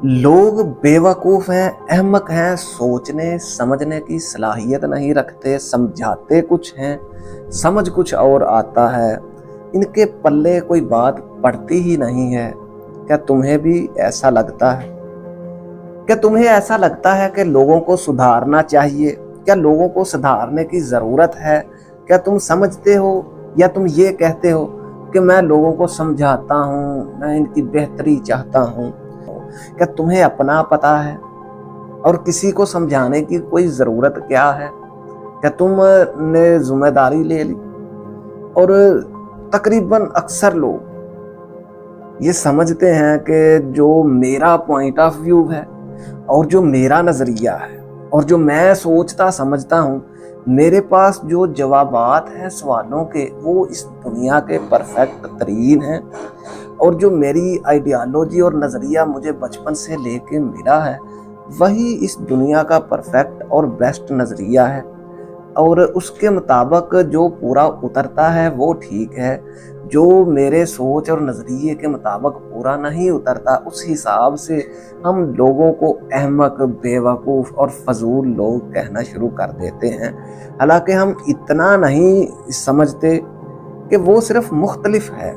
लोग बेवकूफ़ हैं, अहमक हैं, सोचने समझने की सलाहियत नहीं रखते, समझाते कुछ हैं, समझ कुछ और आता है, इनके पल्ले कोई बात पड़ती ही नहीं है। क्या तुम्हें भी ऐसा लगता है? क्या तुम्हें ऐसा लगता है कि लोगों को सुधारना चाहिए? क्या लोगों को सुधारने की ज़रूरत है? क्या तुम समझते हो या तुम ये कहते हो कि मैं लोगों को समझाता हूँ, मैं इनकी बेहतरी चाहता हूँ? क्या तुम्हें अपना पता है और किसी को समझाने की कोई ज़रूरत क्या है? क्या तुमने जिम्मेदारी ले ली? और तकरीबन अक्सर लोग ये समझते हैं कि जो मेरा पॉइंट ऑफ व्यू है और जो मेरा नज़रिया है और जो मैं सोचता समझता हूँ, मेरे पास जो जवाबात हैं सवालों के, वो इस दुनिया के परफेक्ट तरीन हैं। और जो मेरी आइडियालॉजी और नज़रिया मुझे बचपन से लेके मिला है, वही इस दुनिया का परफेक्ट और बेस्ट नज़रिया है। और उसके मुताबिक जो पूरा उतरता है वो ठीक है, जो मेरे सोच और नज़रिए के मुताबिक पूरा नहीं उतरता, उस हिसाब से हम लोगों को अहमक, बेवकूफ़ और फजूल लोग कहना शुरू कर देते हैं। हालांकि हम इतना नहीं समझते कि वो सिर्फ मुख्तलिफ है।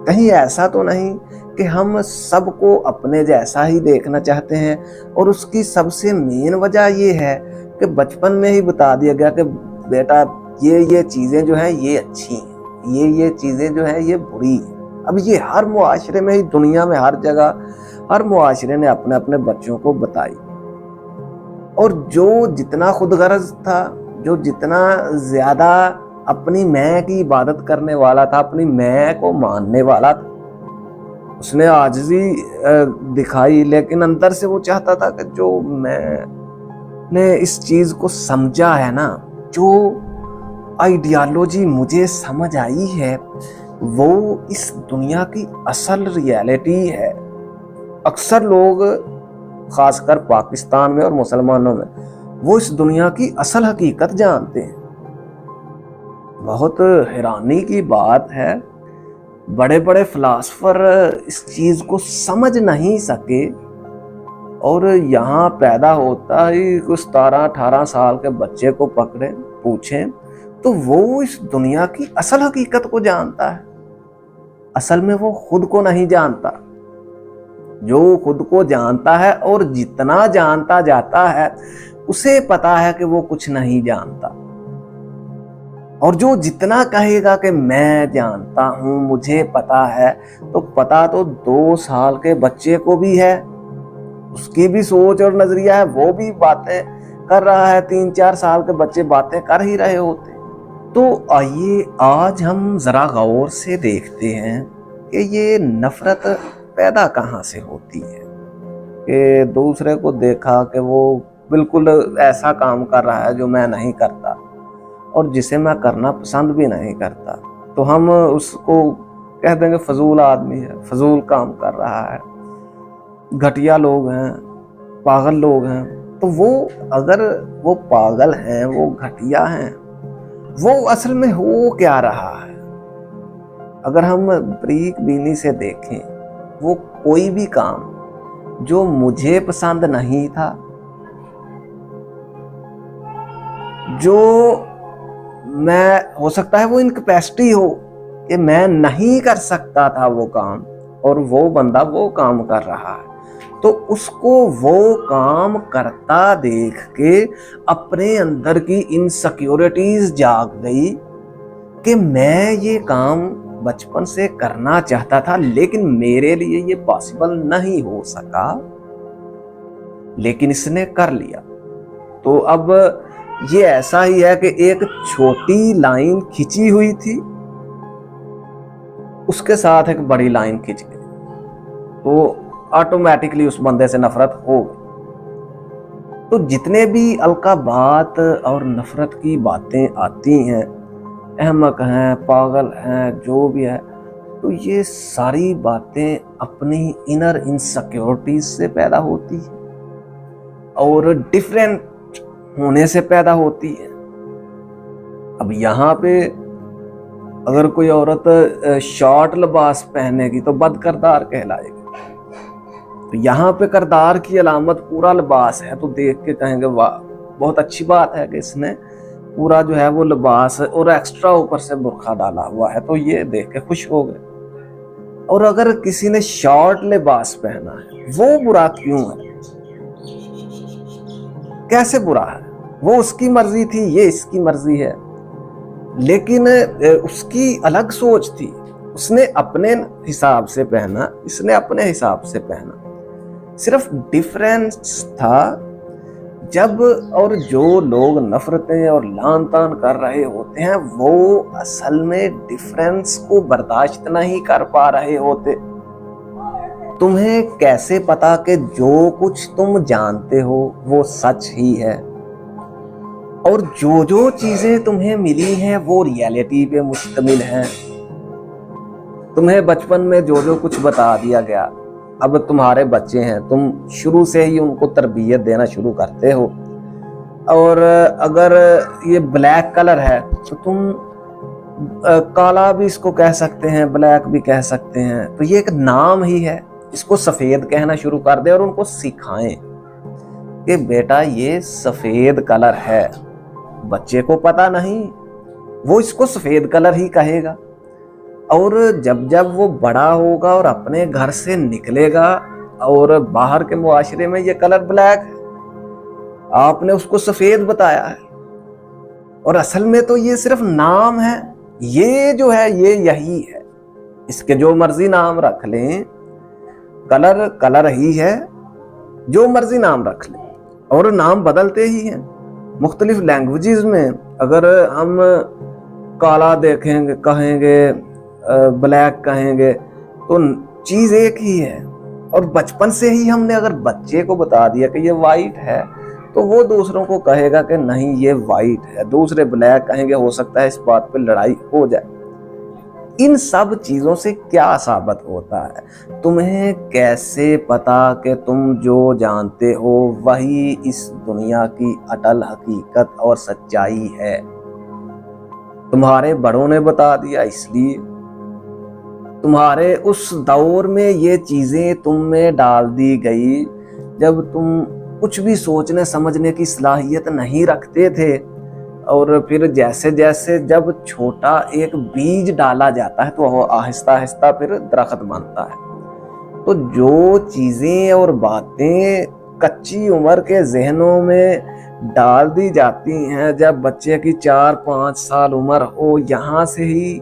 कहीं ऐसा तो नहीं कि हम सबको अपने जैसा ही देखना चाहते हैं। और उसकी सबसे मेन वजह ये है कि बचपन में ही बता दिया गया कि बेटा ये चीज़ें जो हैं ये अच्छी हैं, ये चीज़ें जो हैं ये बुरी हैं। अब ये हर मुआशरे में ही, दुनिया में हर जगह, हर मुआशरे ने अपने अपने बच्चों को बताई। और जो जितना खुदगर्ज था, जो जितना ज़्यादा अपनी मैं की इबादत करने वाला था, अपनी मैं को मानने वाला था, उसने आजिज़ी दिखाई, लेकिन अंदर से वो चाहता था कि जो मैंने इस चीज़ को समझा है ना, जो आइडियालॉजी मुझे समझ आई है, वो इस दुनिया की असल रियलिटी है। अक्सर लोग, खासकर पाकिस्तान में और मुसलमानों में, वो इस दुनिया की असल हकीकत जानते हैं। बहुत हैरानी की बात है, बड़े बड़े फिलासफर इस चीज़ को समझ नहीं सके और यहाँ पैदा होता ही कुछ 17-18 साल के बच्चे को पकड़े पूछें तो वो इस दुनिया की असल हकीकत को जानता है। असल में वो खुद को नहीं जानता। जो खुद को जानता है और जितना जानता जाता है, उसे पता है कि वो कुछ नहीं जानता। और जो जितना कहेगा कि मैं जानता हूँ, मुझे पता है, तो पता तो 2 साल के बच्चे को भी है, उसकी भी सोच और नजरिया है, वो भी बातें कर रहा है। 3-4 साल के बच्चे बातें कर ही रहे होते। तो आइए आज हम जरा गौर से देखते हैं कि ये नफरत पैदा कहाँ से होती है। कि दूसरे को देखा कि वो बिल्कुल ऐसा काम कर रहा है जो मैं नहीं करता और जिसे मैं करना पसंद भी नहीं करता, तो हम उसको कह देंगे फजूल आदमी है, फजूल काम कर रहा है, घटिया लोग हैं, पागल लोग हैं। तो वो, अगर वो पागल हैं, वो घटिया हैं, वो असल में हो क्या रहा है? अगर हम बारीक बीनी से देखें, वो कोई भी काम जो मुझे पसंद नहीं था, जो मैं, हो सकता है वो इनकैपेसिटी हो कि मैं नहीं कर सकता था वो काम, और वो बंदा वो काम कर रहा है, तो उसको वो काम करता देख के अपने अंदर की इनसिक्योरिटीज जाग गई कि मैं ये काम बचपन से करना चाहता था, लेकिन मेरे लिए ये पॉसिबल नहीं हो सका, लेकिन इसने कर लिया। तो अब ये ऐसा ही है कि एक छोटी लाइन खिंची हुई थी, उसके साथ एक बड़ी लाइन खिंच गई, तो ऑटोमेटिकली उस बंदे से नफरत हो गई। तो जितने भी अलकाबात और नफरत की बातें आती हैं, अहमक हैं, पागल हैं, जो भी है, तो ये सारी बातें अपनी इनर इनसिक्योरिटीज से पैदा होती है और डिफरेंट होने से पैदा होती है। अब यहाँ पे अगर कोई औरत शॉर्ट लिबास पहनेगी तो बदकिरदार कहलाएगी, तो यहाँ पे किरदार की अलामत पूरा लिबास है, तो देख के कहेंगे वाह बहुत अच्छी बात है कि इसने पूरा जो है वो लिबास और एक्स्ट्रा ऊपर से बुर्का डाला हुआ है, तो ये देख के खुश हो गए। और अगर किसी ने शॉर्ट लिबास पहना है, वो बुरा क्यों है? कैसे बुरा है? वो उसकी मर्जी थी, ये इसकी मर्जी है। लेकिन उसकी अलग सोच थी, उसने अपने हिसाब से पहना, इसने अपने हिसाब से पहना। सिर्फ डिफरेंस था जब, और जो लोग नफरतें और लान तान कर रहे होते हैं वो असल में डिफरेंस को बर्दाश्त नहीं कर पा रहे होते। तुम्हें कैसे पता कि जो कुछ तुम जानते हो वो सच ही है, और जो जो चीजें तुम्हें मिली हैं वो रियलिटी पे मुश्तमिल हैं। तुम्हें बचपन में जो जो कुछ बता दिया गया, अब तुम्हारे बच्चे हैं, तुम शुरू से ही उनको तरबियत देना शुरू करते हो। और अगर ये ब्लैक कलर है तो तुम काला भी इसको कह सकते हैं, ब्लैक भी कह सकते हैं, तो ये एक नाम ही है। इसको सफेद कहना शुरू कर दे और उनको सिखाएं कि बेटा ये सफेद कलर है। बच्चे को पता नहीं, वो इसको सफेद कलर ही कहेगा। और जब जब वो बड़ा होगा और अपने घर से निकलेगा और बाहर के मुआशरे में ये कलर ब्लैक है, आपने उसको सफेद बताया है, और असल में तो ये सिर्फ नाम है। ये जो है ये यही है, इसके जो मर्जी नाम रख लें, कलर कलर ही है, जो मर्जी नाम रख लें, और नाम बदलते ही हैं। मुख्तलिफ लैंग्वेजेस में अगर हम काला देखेंगे, कहेंगे, ब्लैक कहेंगे, तो चीज एक ही है। और बचपन से ही हमने अगर बच्चे को बता दिया कि ये वाइट है, तो वो दूसरों को कहेगा कि नहीं ये वाइट है, दूसरे ब्लैक कहेंगे, हो सकता है इस बात पे लड़ाई हो जाए। इन सब चीजों से क्या साबित होता है? तुम्हें कैसे पता कि तुम जो जानते हो वही इस दुनिया की अटल हकीकत और सच्चाई है? तुम्हारे बड़ों ने बता दिया, इसलिए तुम्हारे उस दौर में ये चीजें तुम में डाल दी गई जब तुम कुछ भी सोचने समझने की सलाहियत नहीं रखते थे। और फिर जैसे जैसे जब छोटा एक बीज डाला जाता है तो आहिस्ता आहिस्ता फिर दरख्त बनता है। तो जो चीजें और बातें कच्ची उम्र के जहनों में डाल दी जाती हैं, जब बच्चे की 4-5 साल उम्र हो, यहाँ से ही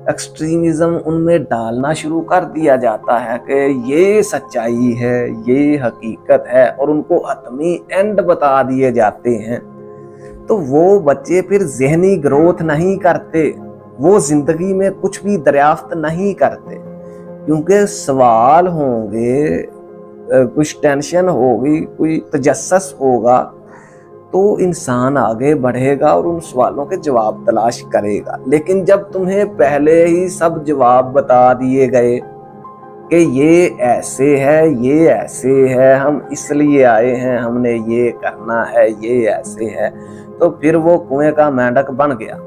एक्सट्रीमिज्म उनमें डालना शुरू कर दिया जाता है कि ये सच्चाई है, ये हकीकत है, और उनको हतमी एंड बता दिए जाते हैं। तो वो बच्चे फिर ज़हनी ग्रोथ नहीं करते, वो जिंदगी में कुछ भी दरियाफ्त नहीं करते, क्योंकि सवाल होंगे, कुछ टेंशन होगी, कोई तजस्सुस होगा, तो इंसान आगे बढ़ेगा और उन सवालों के जवाब तलाश करेगा। लेकिन जब तुम्हें पहले ही सब जवाब बता दिए गए कि ये ऐसे है, ये ऐसे है, हम इसलिए आए हैं, हमने ये करना है, ये ऐसे है, तो फिर वो कुएं का मेंढक बन गया।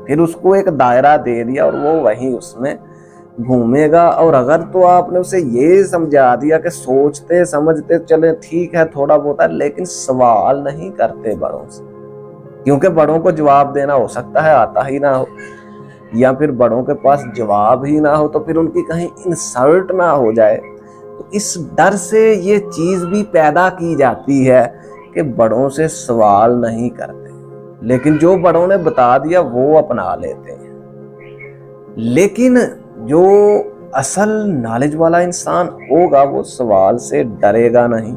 फिर उसको एक दायरा दे दिया और वो वहीं उसमें घूमेगा। और अगर तो आपने उसे ये समझा दिया कि सोचते समझते चले ठीक है थोड़ा बहुत है, लेकिन सवाल नहीं करते बड़ों से, क्योंकि बड़ों को जवाब देना हो सकता है आता ही ना हो, या फिर बड़ों के पास जवाब ही ना हो, तो फिर उनकी कहीं इंसल्ट ना हो जाए। तो इस डर से ये चीज भी पैदा की जाती है कि बड़ों से सवाल नहीं करते, लेकिन जो बड़ों ने बता दिया वो अपना लेते हैं। लेकिन जो असल नॉलेज वाला इंसान होगा वो सवाल से डरेगा नहीं,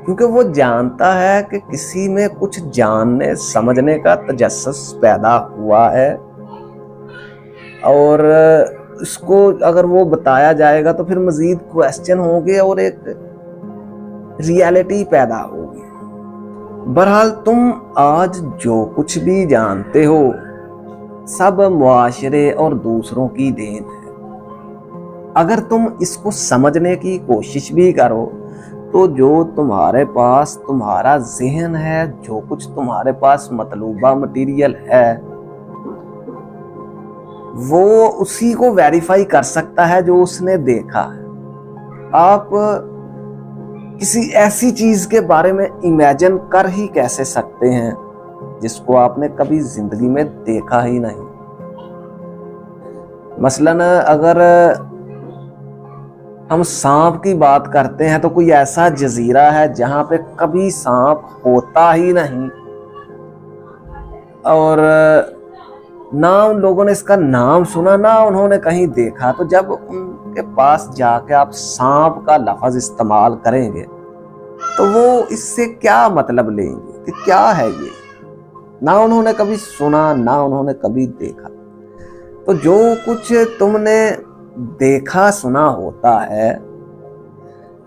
क्योंकि वो जानता है कि किसी में कुछ जानने समझने का तजस्सुस पैदा हुआ है, और इसको अगर वो बताया जाएगा तो फिर मजीद क्वेश्चन होंगे और एक रियलिटी पैदा होगी। बहरहाल तुम आज जो कुछ भी जानते हो सब मुआशरे और दूसरों की देन है। अगर तुम इसको समझने की कोशिश भी करो तो जो तुम्हारे पास तुम्हारा ज़हन है, जो कुछ तुम्हारे पास मतलूबा मटीरियल है, वो उसी को वेरीफाई कर सकता है जो उसने देखा है। आप किसी ऐसी चीज के बारे में इमेजिन कर ही कैसे सकते हैं जिसको आपने कभी जिंदगी में देखा ही नहीं। मसलन अगर हम सांप की बात करते हैं तो कोई ऐसा जजीरा है जहां पे कभी सांप होता ही नहीं, और ना उन लोगों ने इसका नाम सुना, ना उन्होंने कहीं देखा। तो जब उनके पास जाके आप सांप का लफ्ज इस्तेमाल करेंगे तो वो इससे क्या मतलब लेंगे कि क्या है ये? ना उन्होंने कभी सुना, ना उन्होंने कभी देखा। तो जो कुछ तुमने देखा सुना होता है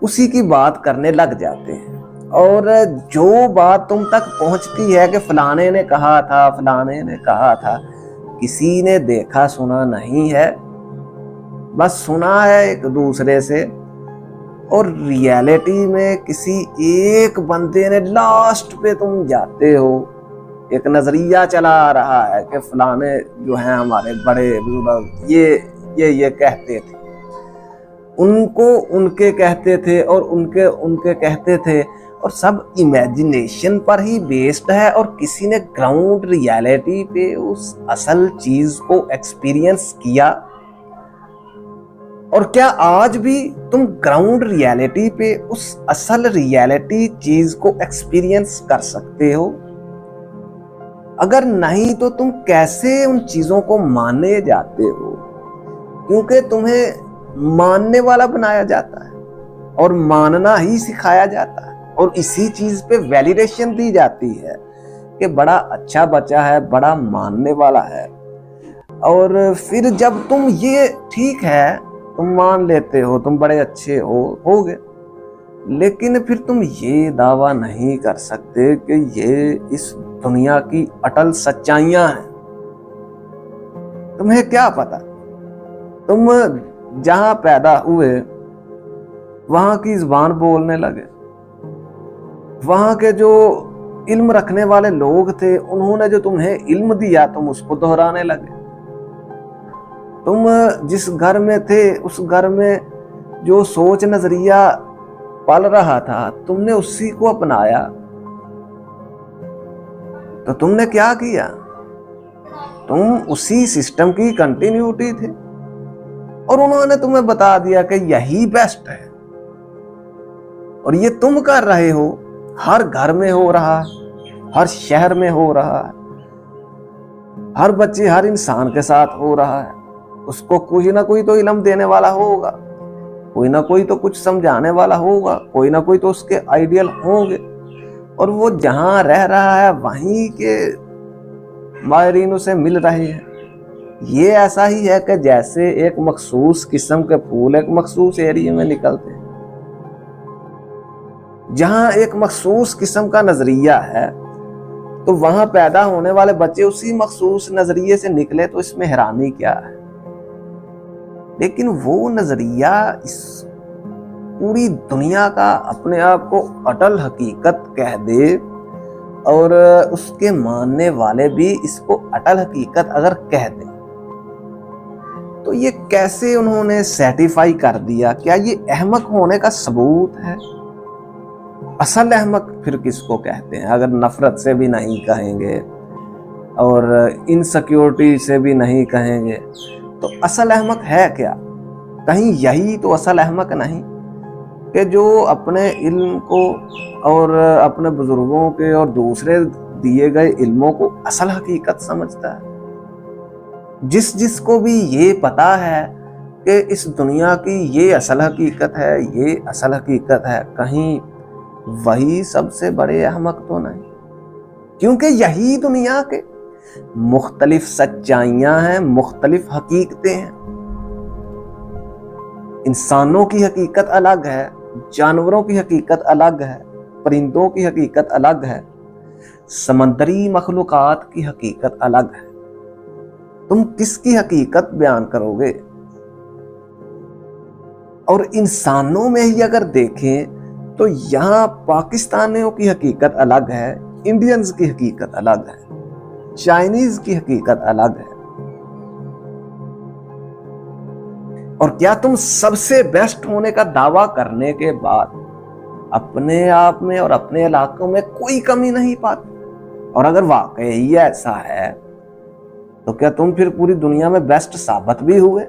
उसी की बात करने लग जाते हैं, और जो बात तुम तक पहुंचती है कि फलाने ने कहा था, फलाने ने कहा था, किसी ने देखा सुना नहीं है, बस सुना है एक दूसरे से। और रियलिटी में किसी एक बंदे ने, लास्ट पे तुम जाते हो, एक नजरिया चला आ रहा है कि फलाने जो हैं हमारे बड़े बुजुर्ग ये कहते थे, उनको उनके कहते थे, और उनके उनके कहते थे, और सब इमेजिनेशन पर ही बेस्ड है। और किसी ने ग्राउंड रियलिटी पे उस असल चीज को एक्सपीरियंस किया। और क्या आज भी तुम ग्राउंड रियलिटी पे उस असल रियलिटी चीज को एक्सपीरियंस कर सकते हो? अगर नहीं तो तुम कैसे उन चीजों को मानने जाते हो? क्योंकि तुम्हें मानने वाला बनाया जाता है और मानना ही सिखाया जाता है, और इसी चीज पे वैलिडेशन दी जाती है कि बड़ा अच्छा बच्चा है, बड़ा मानने वाला है। और फिर जब तुम ये ठीक है, तुम मान लेते हो, तुम बड़े अच्छे होगे, लेकिन फिर तुम ये दावा नहीं कर सकते कि ये इस दुनिया की अटल सच्चाइयां हैं। तुम्हें क्या पता? तुम जहां पैदा हुए वहां की जुबान बोलने लगे, वहां के जो इल्म रखने वाले लोग थे उन्होंने जो तुम्हें इल्म दिया तुम उसको दोहराने लगे। तुम जिस घर में थे उस घर में जो सोच नजरिया पल रहा था तुमने उसी को अपनाया। तो तुमने क्या किया? तुम उसी सिस्टम की कंटिन्यूटी थे, और उन्होंने तुम्हें बता दिया कि यही बेस्ट है, और ये तुम कर रहे हो। हर घर में हो रहा है, हर शहर में हो रहा है, हर बच्चे हर इंसान के साथ हो रहा है। उसको कोई ना कोई तो इल्म देने वाला होगा, कोई ना कोई तो कुछ समझाने वाला होगा, कोई ना कोई तो उसके आइडियल होंगे, और वो जहां रह रहा है वहीं के माहिरीन उसे मिल रहे हैं। ये ऐसा ही है कि जैसे एक मखसूस किस्म के फूल एक मखसूस एरिया में निकलते हैं, जहां एक मखसूस किस्म का नजरिया है तो वहां पैदा होने वाले बच्चे उसी मखसूस नजरिए से निकले, तो इसमें हैरानी क्या है? लेकिन वो नजरिया इस पूरी दुनिया का अपने आप को अटल हकीकत कह दे, और उसके मानने वाले भी इसको अटल हकीकत अगर कह दें, तो ये कैसे उन्होंने सर्टिफाई कर दिया? क्या ये अहमक होने का सबूत है? असल अहमक फिर किसको कहते हैं? अगर नफरत से भी नहीं कहेंगे और इनसिक्योरिटी से भी नहीं कहेंगे, तो असल अहमक है क्या? कहीं यही तो असल अहमक नहीं कि जो अपने इल्म को और अपने बुजुर्गों के और दूसरे दिए गए इल्मों को असल हकीकत समझता है। जिसको भी ये पता है कि इस दुनिया की ये असल हकीकत है, ये असल हकीकत है, कहीं वही सबसे बड़े अहमक तो नहीं, क्योंकि यही दुनिया के मुख्तलिफ सच्चाइयां हैं, मुख्तलिफ हकीकतें हैं। इंसानों की हकीकत अलग है, जानवरों की हकीकत अलग है, परिंदों की हकीकत अलग है, समंदरी मखलूकात की हकीकत अलग है। तुम किसकी हकीकत बयान करोगे? और इंसानों में ही अगर देखें तो यहाँ पाकिस्तानियों की हकीकत अलग है, इंडियंस की हकीकत अलग है, चाइनीज की हकीकत अलग है, और क्या तुम सबसे बेस्ट होने का दावा करने के बाद अपने आप में और अपने इलाकों में कोई कमी नहीं पाते? और अगर वाकई ही ऐसा है तो क्या तुम फिर पूरी दुनिया में बेस्ट साबित भी हुए?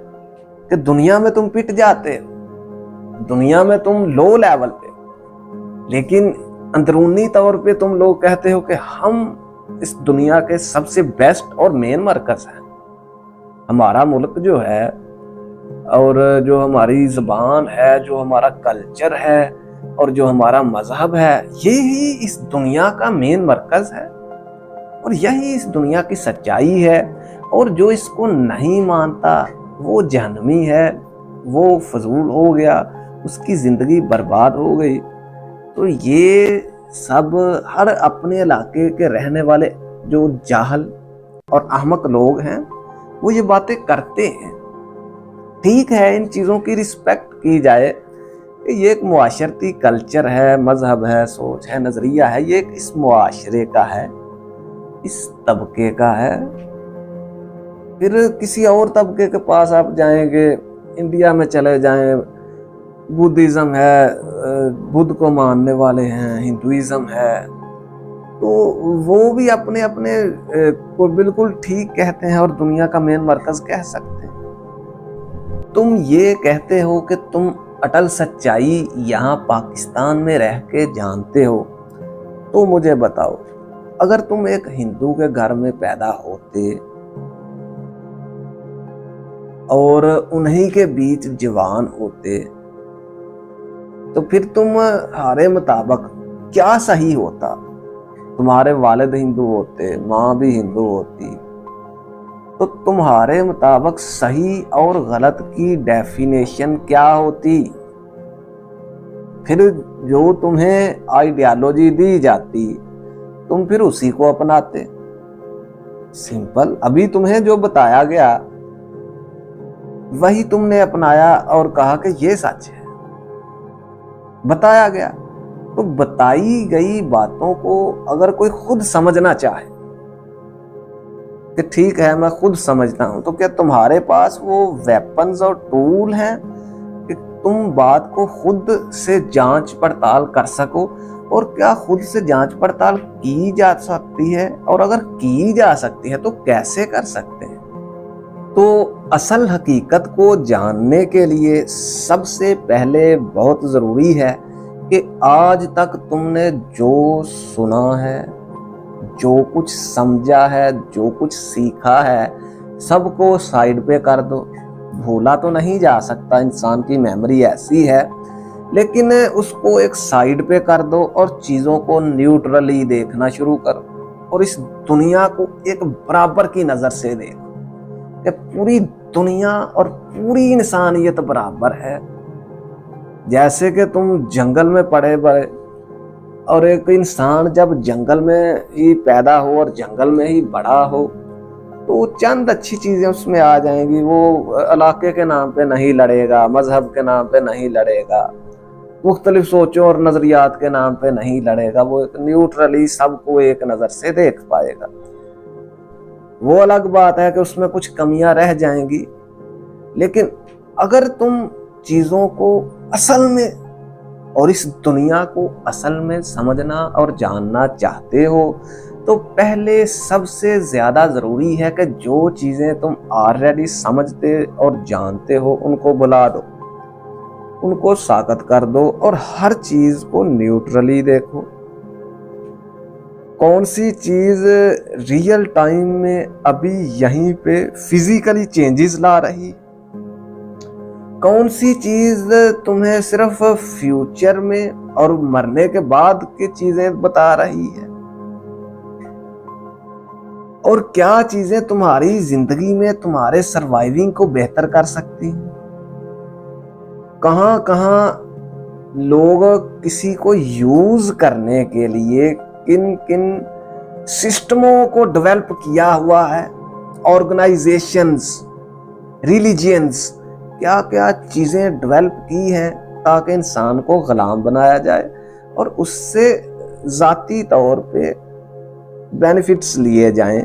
कि दुनिया में तुम पिट जाते हो, दुनिया में तुम लो लेवल पे, लेकिन अंदरूनी तौर पे तुम लोग कहते हो कि हम इस दुनिया के सबसे बेस्ट और मेन मरकज हैं। हमारा मुल्क जो है और जो हमारी जुबान है, जो हमारा कल्चर है और जो हमारा मजहब है, यही इस दुनिया का मेन मरकज है और यही इस दुनिया की सच्चाई है। और जो इसको नहीं मानता वो जहन्नमी है, वो फजूल हो गया, उसकी जिंदगी बर्बाद हो गई। तो ये सब हर अपने इलाके के रहने वाले जो जाहल और अहमक लोग हैं वो ये बातें करते हैं। ठीक है, इन चीज़ों की रिस्पेक्ट की जाए। ये एक मुआशरती कल्चर है, मजहब है, सोच है, नज़रिया है। ये इस मुआशरे का है, इस तबके का है। फिर किसी और तबके के पास आप जाएंगे, इंडिया में चले जाएं, बुद्धिज़्म है, बुद्ध को मानने वाले हैं, हिंदुइज़्म है, तो वो भी अपने अपने को बिल्कुल ठीक कहते हैं और दुनिया का मेन मरकज कह सकते हैं। तुम ये कहते हो कि तुम अटल सच्चाई यहाँ पाकिस्तान में रह के जानते हो, तो मुझे बताओ, अगर तुम एक हिंदू के घर में पैदा होते और उन्हीं के बीच जवान होते तो फिर तुम्हारे मुताबिक क्या सही होता? तुम्हारे वालिद हिंदू होते, माँ भी हिंदू होती, तो तुम्हारे मुताबिक सही और गलत की डेफिनेशन क्या होती? फिर जो तुम्हें आइडियोलॉजी दी जाती तुम फिर उसी को अपनाते। सिंपल। अभी तुम्हें जो बताया गया वही तुमने अपनाया और कहा कि ये सच है। बताया गया, तो बताई गई बातों को अगर कोई खुद समझना चाहे कि ठीक है मैं खुद समझता हूं, तो क्या तुम्हारे पास वो वेपन्स और टूल हैं कि तुम बात को खुद से जांच पड़ताल कर सको? और क्या खुद से जांच पड़ताल की जा सकती है? और अगर की जा सकती है तो कैसे कर सकते हैं? तो असल हकीकत को जानने के लिए सबसे पहले बहुत ज़रूरी है कि आज तक तुमने जो सुना है, जो कुछ समझा है, जो कुछ सीखा है, सबको साइड पे कर दो। भूला तो नहीं जा सकता, इंसान की मेमोरी ऐसी है, लेकिन उसको एक साइड पे कर दो और चीज़ों को न्यूट्रली देखना शुरू करो और इस दुनिया को एक बराबर की नज़र से देखो कि पूरी दुनिया और पूरी इंसानियत बराबर है। जैसे कि तुम जंगल में पड़े बड़े और एक इंसान जब जंगल में ही पैदा हो और जंगल में ही बड़ा हो तो चंद अच्छी चीज़ें उसमें आ जाएंगी। वो इलाके के नाम पे नहीं लड़ेगा, मजहब के नाम पे नहीं लड़ेगा, मुख्तलिफ सोचों और नज़रियात के नाम पे नहीं लड़ेगा। वो एक न्यूट्रली सबको एक नज़र से देख पाएगा। वो अलग बात है कि उसमें कुछ कमियां रह जाएंगी, लेकिन अगर तुम चीज़ों को असल में और इस दुनिया को असल में समझना और जानना चाहते हो तो पहले सबसे ज़्यादा ज़रूरी है कि जो चीज़ें तुम ऑलरेडी समझते और जानते हो उनको भुला दो, उनको साकत कर दो और हर चीज़ को न्यूट्रली देखो। कौन सी चीज़ रियल टाइम में अभी यहीं पे फिजिकली चेंजेस ला रही, कौन सी चीज़ तुम्हें सिर्फ फ्यूचर में और मरने के बाद की चीज़ें बता रही है, और क्या चीज़ें तुम्हारी जिंदगी में तुम्हारे सर्वाइविंग को बेहतर कर सकती हैं। कहाँ कहाँ लोग किसी को यूज करने के लिए किन किन सिस्टमों को डेवलप किया हुआ है, ऑर्गेनाइजेशंस, रिलीजियंस, क्या क्या चीज़ें डेवलप की हैं ताकि इंसान को गुलाम बनाया जाए और उससे ज़ाती तौर पे बेनिफिट्स लिए जाएं।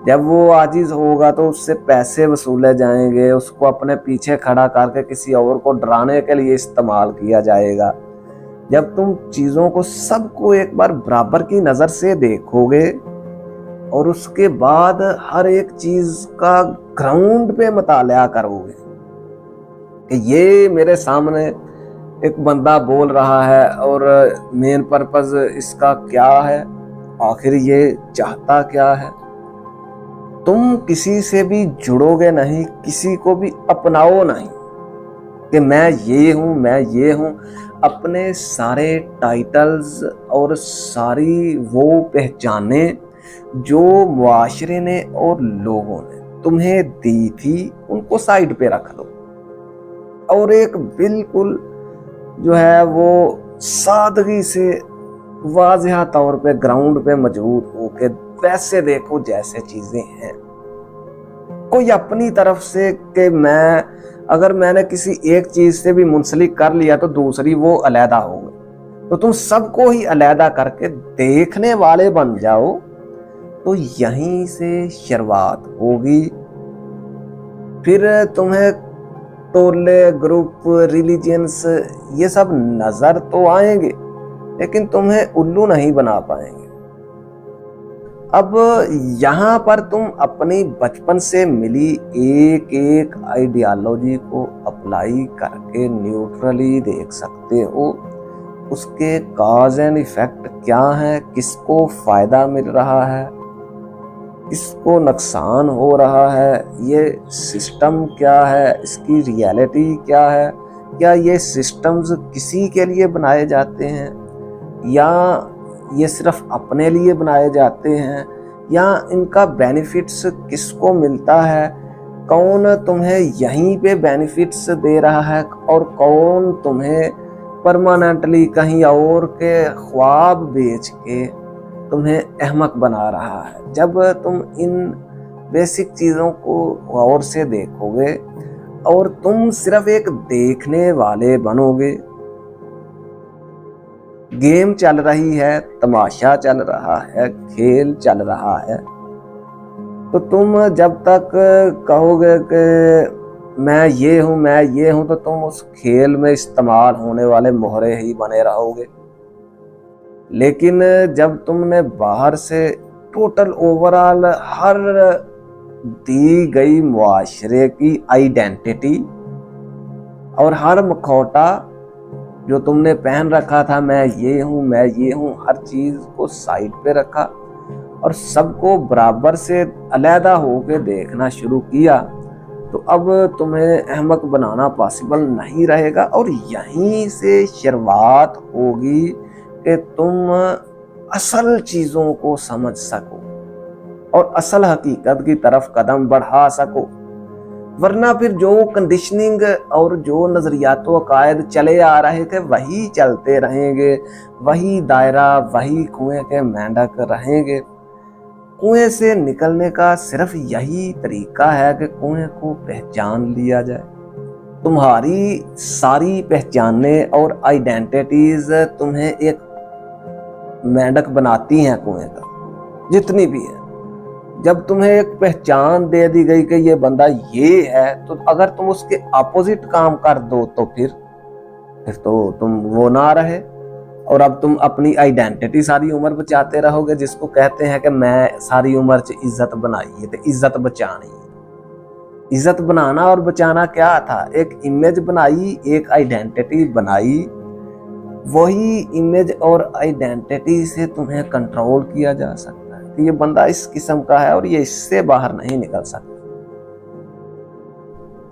जब वो आजिज होगा तो उससे पैसे वसूले जाएंगे, उसको अपने पीछे खड़ा करके किसी और को डराने के लिए इस्तेमाल किया जाएगा। जब तुम चीजों को सबको एक बार बराबर की नजर से देखोगे और उसके बाद हर एक चीज का ग्राउंड पे मुताला करोगे कि ये मेरे सामने एक बंदा बोल रहा है और मेन पर्पस इसका क्या है, आखिर ये चाहता क्या है, तुम किसी से भी जुड़ोगे नहीं, किसी को भी अपनाओ नहीं कि मैं ये हूं। अपने सारे टाइटल्स और सारी वो पहचाने जो मुआशरे ने और लोगों ने तुम्हें दी थी, उनको साइड पे रख दो और एक बिल्कुल जो है वो सादगी से वाज़िहा तौर पे ग्राउंड पे मौजूद होके वैसे देखो जैसे चीजें हैं। कोई अपनी तरफ से कि अगर मैंने किसी एक चीज से भी मुंसलिक कर लिया तो दूसरी वो अलहदा होगी, तो तुम सबको ही अलहदा करके देखने वाले बन जाओ, तो यहीं से शुरुआत होगी। फिर तुम्हें टोले, ग्रुप, रिलीजियंस ये सब नजर तो आएंगे लेकिन तुम्हें उल्लू नहीं बना पाएंगे। अब यहाँ पर तुम अपनी बचपन से मिली एक एक आइडियोलॉजी को अप्लाई करके न्यूट्रली देख सकते हो, उसके कॉज एंड इफेक्ट क्या है, किसको फायदा मिल रहा है, किसको नुकसान हो रहा है, ये सिस्टम क्या है, इसकी रियलिटी क्या है, क्या ये सिस्टम्स किसी के लिए बनाए जाते हैं या ये सिर्फ अपने लिए बनाए जाते हैं, या इनका बेनिफिट्स किसको मिलता है, कौन तुम्हें यहीं पे बेनिफिट्स दे रहा है और कौन तुम्हें परमानेंटली कहीं और के ख्वाब बेच के तुम्हें अहमक बना रहा है। जब तुम इन बेसिक चीज़ों को गौर से देखोगे और तुम सिर्फ एक देखने वाले बनोगे, गेम चल रही है, तमाशा चल रहा है, खेल चल रहा है, तो तुम जब तक कहोगे कि मैं ये हूं तो तुम उस खेल में इस्तेमाल होने वाले मोहरे ही बने रहोगे। लेकिन जब तुमने बाहर से टोटल ओवरऑल हर दी गई मुआशरे की आइडेंटिटी और हर मखौटा जो तुमने पहन रखा था, मैं ये हूँ, हर चीज को साइड पे रखा और सबको बराबर से अलहदा होके देखना शुरू किया, तो अब तुम्हें अहमक बनाना पॉसिबल नहीं रहेगा। और यहीं से शुरुआत होगी कि तुम असल चीजों को समझ सको और असल हकीकत की तरफ कदम बढ़ा सको। वरना फिर जो कंडीशनिंग और जो नजरियात व अकायद चले आ रहे थे वही चलते रहेंगे, वही दायरा, वही कुएं के मेंढक रहेंगे। कुएं से निकलने का सिर्फ यही तरीका है कि कुएं को पहचान लिया जाए। तुम्हारी सारी पहचाने और आइडेंटिटीज तुम्हें एक मेंढक बनाती हैं कुएं का, जितनी भी है। जब तुम्हें एक पहचान दे दी गई कि ये बंदा ये है, तो अगर तुम उसके अपोजिट काम कर दो तो फिर तो तुम वो ना रहे और अब तुम अपनी आइडेंटिटी सारी उम्र बचाते रहोगे, जिसको कहते हैं कि मैं सारी उम्र च इज्जत बनाई है, तो इज्जत बचानी। इज्जत बनाना और बचाना क्या था? एक इमेज बनाई, एक आइडेंटिटी बनाई, वही इमेज और आइडेंटिटी से तुम्हें कंट्रोल किया जा सकता है कि ये बंदा इस किस्म का है और ये इससे बाहर नहीं निकल सकता।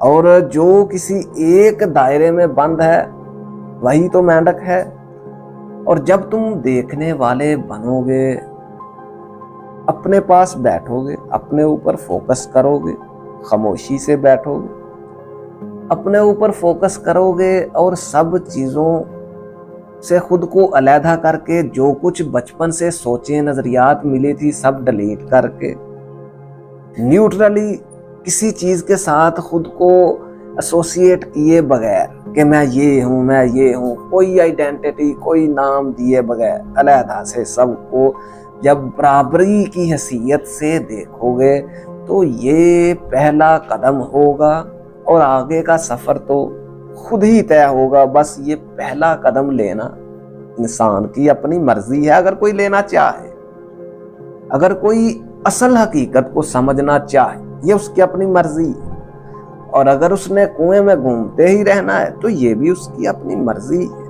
और जो किसी एक दायरे में बंद है वही तो मेंढक है। और जब तुम देखने वाले बनोगे, अपने पास बैठोगे, अपने ऊपर फोकस करोगे, खामोशी से बैठोगे, अपने ऊपर फोकस करोगे और सब चीजों से खुद को अलहदा करके जो कुछ बचपन से सोचे नजरियात मिली थी सब डिलीट करके न्यूट्रली किसी चीज के साथ खुद को एसोसिएट किए बगैर कि मैं ये हूँ, कोई आइडेंटिटी, कोई नाम दिए बगैर अलहदा से सबको جب برابری کی حیثیت سے دیکھو گے تو یہ پہلا قدم ہوگا اور آگے کا سفر تو خود ہی طے ہوگا. بس یہ پہلا قدم لینا انسان کی اپنی مرضی ہے. اگر کوئی لینا چاہے، اگر کوئی اصل حقیقت کو سمجھنا چاہے، یہ اس کی اپنی مرضی ہے. اور اگر اس نے کنویں میں گھومتے ہی رہنا ہے تو یہ بھی اس کی اپنی مرضی ہے.